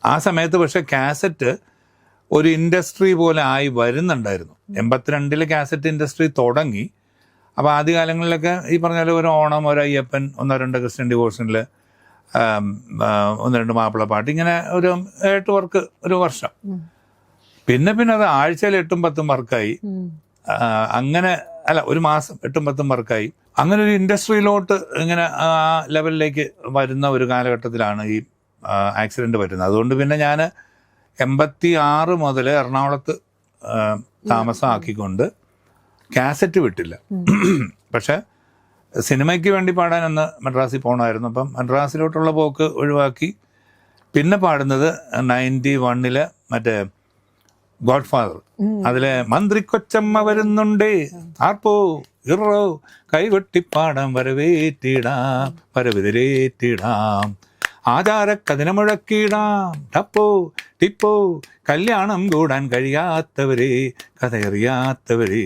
ആ സമയത്ത് പക്ഷെ കാസറ്റ് ഒരു ഇൻഡസ്ട്രി പോലെ ആയി വരുന്നുണ്ടായിരുന്നു. 82 കാസറ്റ് ഇൻഡസ്ട്രി തുടങ്ങി. അപ്പോൾ ആദ്യകാലങ്ങളിലൊക്കെ ഈ പറഞ്ഞ പോലെ ഒരു ഓണം, ഒരു അയ്യപ്പൻ, 1-2 ക്രിസ്ത്യൻ ഡിവോഷനിൽ, 1-2 മാപ്പിളപ്പാട്ട്, ഇങ്ങനെ ഒരു 8 വർക്ക് ഒരു വർഷം. പിന്നെ അത് ആഴ്ചയിൽ 8-10 വർക്കായി. അങ്ങനെ അല്ല, ഒരു മാസം 8-10 വർക്കായി. അങ്ങനെ ഒരു ഇൻഡസ്ട്രിയിലോട്ട് ഇങ്ങനെ ആ ലെവലിലേക്ക് വരുന്ന ഒരു കാലഘട്ടത്തിലാണ് ഈ ആക്സിഡൻറ്റ് പറ്റുന്നത്. അതുകൊണ്ട് പിന്നെ ഞാൻ 86 മുതൽ എറണാകുളത്ത് താമസമാക്കിക്കൊണ്ട് കാസറ്റ് വിട്ടില്ല. പക്ഷെ സിനിമയ്ക്ക് വേണ്ടി പാടാൻ അന്ന് മദ്രാസിൽ പോകണമായിരുന്നു. അപ്പം മദ്രാസിലോട്ടുള്ള പോക്ക് ഒഴിവാക്കി പിന്നെ പാടുന്നത് 91 മറ്റേ ഗോഡ് ഫാദർ, അതിലെ മന്ത്രി കൊച്ചമ്മ വരുന്നുണ്ടേ, ആർപ്പോ ഇറോ കൈകൊട്ടിപ്പാടാം വരവേറ്റിടാം വരവെതിരേറ്റിടാം, ആചാരക്കതിന മുഴക്കിടാം ടപ്പോ ടിപ്പോ, കല്യാണം കൂടാൻ കഴിയാത്തവരെ കഥയറിയാത്തവരെ.